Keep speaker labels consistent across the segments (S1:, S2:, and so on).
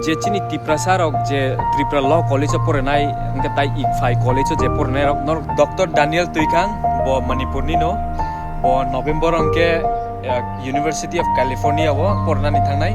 S1: je chini Tripura rok je Tripura Law College porenai engke tai ikfai college je porenai rok nor Dr. Daniel Tuikang bo Manipur ni no bo November engke University of California wo porna ni thangnai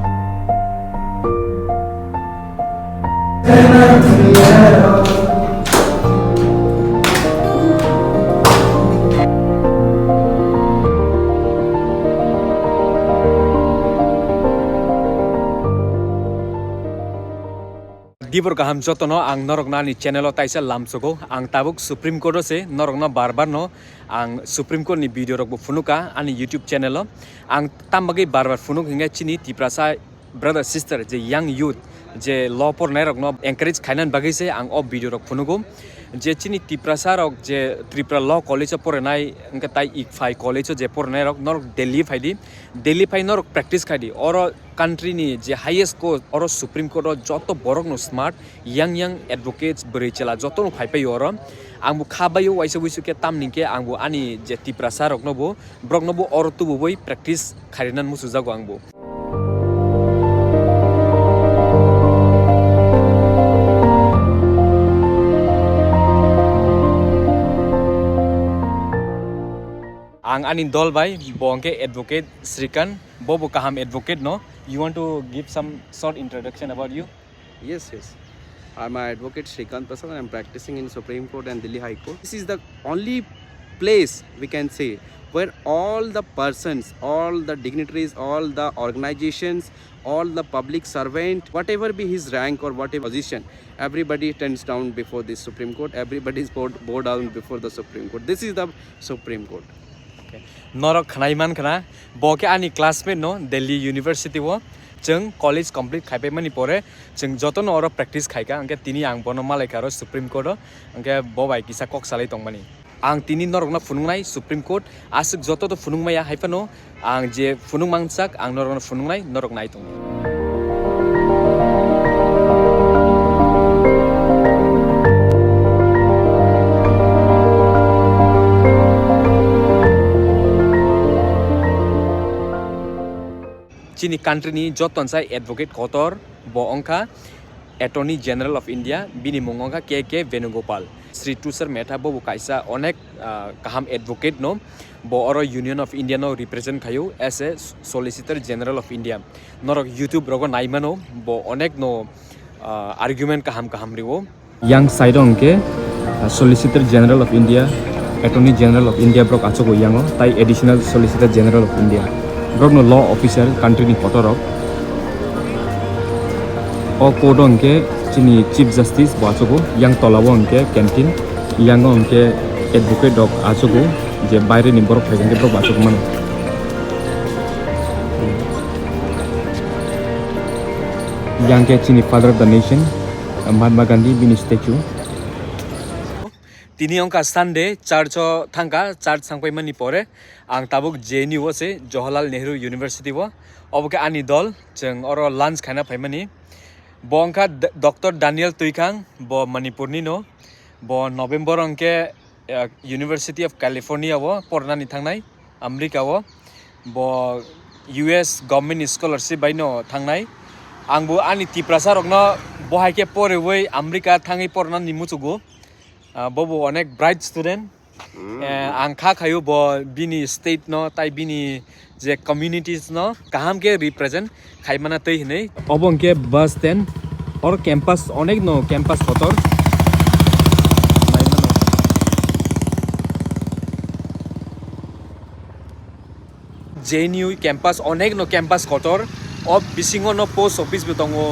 S1: Gibor kaham jotono ang norokna ni channel taisa lamsogo ang tabuk Supreme Court se norokna barbar no ang Supreme Court ni video rok funuka ani YouTube channel ang tambagi barbar funuk hinga chini Tripura brother sister je young youth je law por nai rok no encourage khainan bagi se ang o video rok funugo je chini Tripura rok je Tripura Law College porenai engke tai ikfai college je porenai rok norok Delhi phai norok practice khadi oro country ni je highest court oro Supreme Court joto borok no smart young advocates berichela joto no phai pai oro angbu khabayo waisa wisu ke tamningke angbu ani je Tripura rok no bo brok no bo oro tu boi practice kharinan musu jago angbu ang anin dol bai bongke advocate Srikan bobo kaham advocate no you want to give some short introduction about you
S2: Yes. I'm an advocate Shrikant Prasad and I'm practicing in Supreme Court and Delhi High Court. This is the only place we can say where all the persons, all the dignitaries, all the organizations, all the public servant, whatever be his rank or whatever position, everybody turns down before the Supreme Court. Everybody is bow down before the Supreme Court. This is the Supreme Court.
S1: Norok khanaiman khana boke ani classmate no Delhi University wo jeng college complete khaipai mani pore jeng jotono oro practice khaika angke tini ang bono malai karo Supreme Court angke bobai kisa kok salai tongmani ang tini norokna funungnai Supreme Court asuk joto to funungmaya haifano ang je funung mangsak ang norokna funungnai norok nai tong chini country ni joton sai advocate kotor bo ongkha Attorney General of India bini mungongkha K.K. Venugopal Sri Tusar Metha bo kaisa onek kaham advocate no bo oro Union of India no represent khayo as a Solicitor General of India norok YouTube rogo naimano bo onek no argument kaham riwo yang side ongke Solicitor General of India Attorney General of India brok achogo yango tai Additional Solicitor General of India brok no law officer country ni photo rok o kodong ke chini chief justice bo achogo yang tolawo onke canteen yang onke advocate dok achogo je baire ni borok phaigen ke brok achogo mano yang ke chini father of the nation Mahatma Gandhi bini statue tini ongka Sunday church thangka church sangpai mani pore ang tabuk JNU se Jawaharlal Nehru University wo oboke ani dol jeng oro lunch khaina phaimani bongka Dr. Daniel Tuikang bo Manipur ni no bo November ongke University of California wo porna ni thangnai America wo bo US government scholarship bai no thangnai angbu ani Tripura rokno bohaike pore woi America thangai porna ni muchugo bobo onek bright student ang khayo bo bini state no tai bini je communities no kaham ke represent khaimana tei hinai obong ke bus stand or campus onek no campus kotor JNU campus onek no campus kotor of bisingo no post office butongo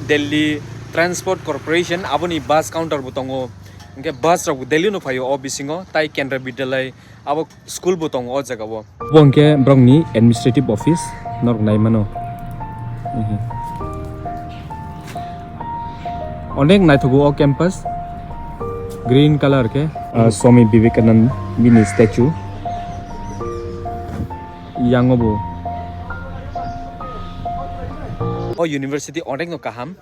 S1: Delhi Transport Corporation aboni bus counter butongo Engke bus rok Delhi no phayo o bisingo tai Kendra Bidyalay abo school butong o jaga bo bongke brongni administrative office norok naimano onek naithugo o campus green color ke Swami Vivekanand mini statue yangobo o university onek no kaham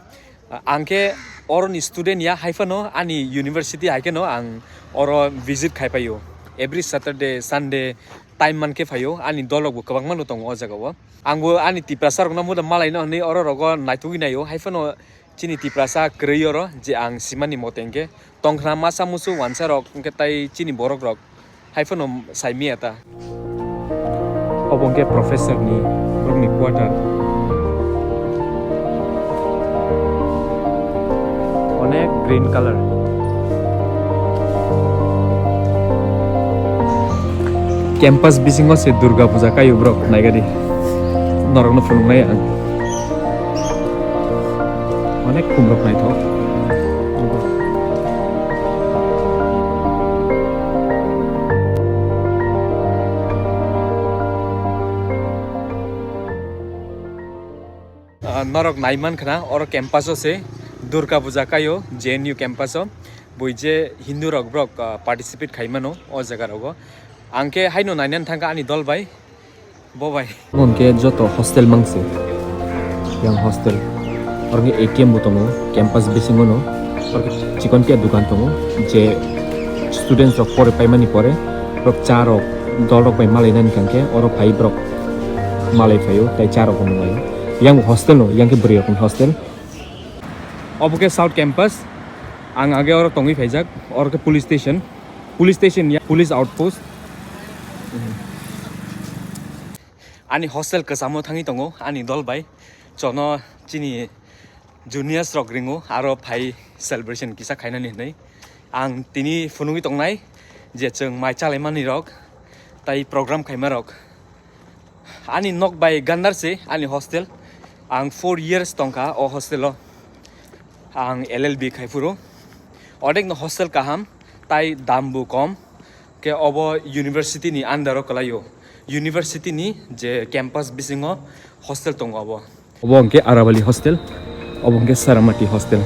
S1: angke oron student ya haifano ani university haike no ang oro visit khai payo every Saturday Sunday time man ke phayo ani dolok bu kabang manu tong o jaga o angbo ani tiprasa rok na muda malai no ni oro rogo naitui nayo haifano chini tiprasa kreyo ro je ang simani motengke tongkhna masa musu wansa rok ke tai chini borok rok haifano saimi ata obongke professor ni brokni quarter onek green color campus bisingo se Durga Pooja kayo bro naigadi norok no phulung nai ang onek kumrok nai thok norok naiman khana oro campus se Durga Pooja kayo JNU campus boije Hindu rok brok participate khaimano o jaga rogo angke haino nainan thangka ani dol bai bo bai monke joto hostel mangse yang hostel orge ATM butongo campus bisingo no orge chikon ke dukan tongo je students rok pore paimani pore rok charok dolok bai malai nan kanke oro pai brok malai phayo tai charok no bai yang hostel no yang ke brio kon hostel oboke south campus ang age oro tongi phaijak oro ke police station ya police outpost ani hostel ke samo thangi tongo ani dol bai chono chini juniors rok ringo aro phai celebration kisa khaina ni nei ang tini phunungi tongnai je chung mai chalai mani rok tai program khaima rok ani nok bai gandar se ani hostel ang 4 years tongka o hostelo ang LLB khaifuro odek no hostel kaham tai dambu kom ke obo university ni under kalayo university ni je campus bisingo hostel tong obo ke Aravali hostel ke Saramati hostel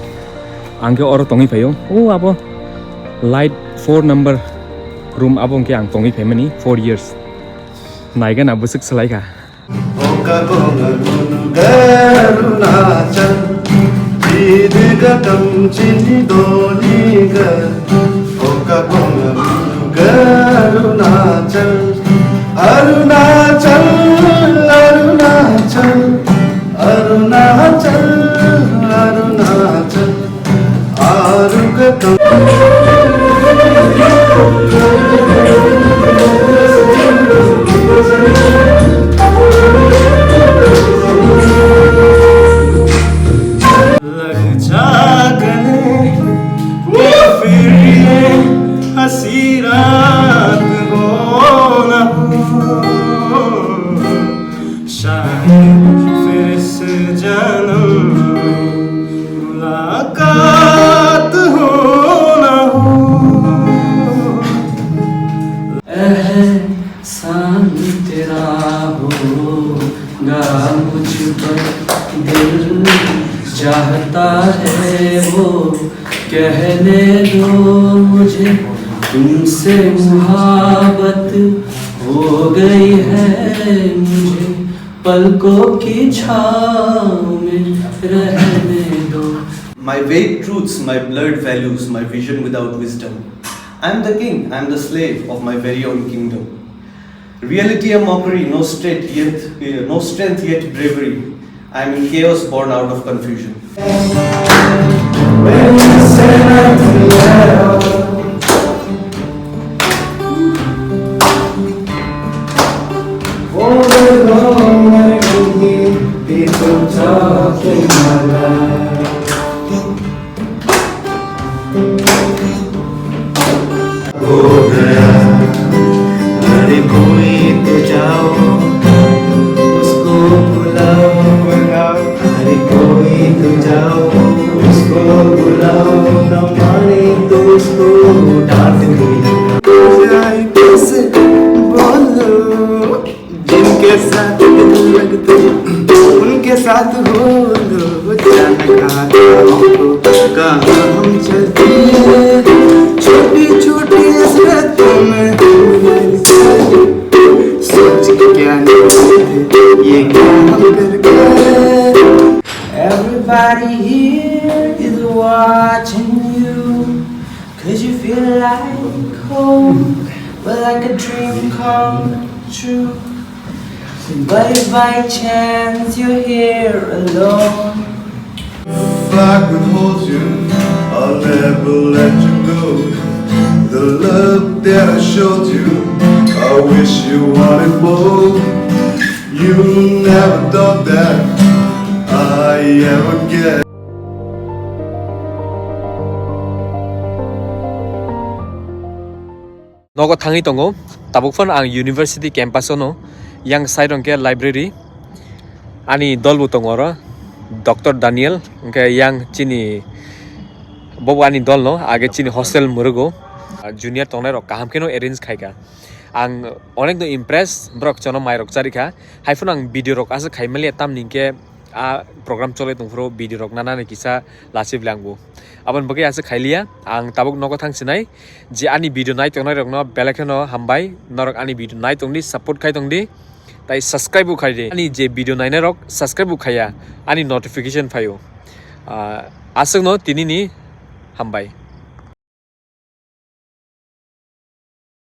S1: angke oro tongi phayo o abo light 4 number room ke ang tongi phaimani 4 years naiga na busuk salai ka
S3: oka gongagun garunachal idgatam chini doliga oka gongagun garunachal arunachal arunachal arunachal arunachal arugatam
S4: चाहता है वो कहने दो मुझे तुमसे मुहाबत हो गई है मुझे पलकों की छाँव में रहने दो
S3: My vague truths, my blurred values, my vision without wisdom. I am the king, I am the slave of my very own kingdom. Reality a mockery, no strength yet bravery. I am in chaos born out of confusion. When you say nothing at all, all day long I can hear people talking my life. हो गया अरे कोई तो जाओ उसको बुलाओ अरे कोई तो जाओ उसको बुलाओ न माने तो उसको डांट दो कैसे बोलो जिनके साथ लगते उनके साथ हो लो जाने का हम चलते छोटी छोटी हसरतों में सोच के क्या नहीं ये क्या हम कर गए
S4: Everybody here is watching you, 'cause you feel like home, but like a dream come true. But if by chance you're here alone,
S5: if I could hold you, I'll never let you go. The love that I showed you, I wish you wanted more. You never thought that I ever get.
S1: Nogo thangi tongo tabuk phone ang university campus ono yang side ongke library ani dolbu tongo ro Dr. Daniel ongke yang chini bobo ani dol no age chini hostel murugo junior tongnai rok kaham keno arrange khaika ang onek do impress brok chono mai rok charika haifun ang video rok asa khaimali tam ningke a program chole tongfro video rok nana ne kisa lasi blangbu abon bagi asa khailia ang tabuk nogo thangsinai je ani video nai tongnai rok no belakeno hambai norok ani video nai tongdi support khai tongdi tai subscribe bu khai de ani je video nai rok subscribe bu khaya ani notification phayo asung no tinini hambai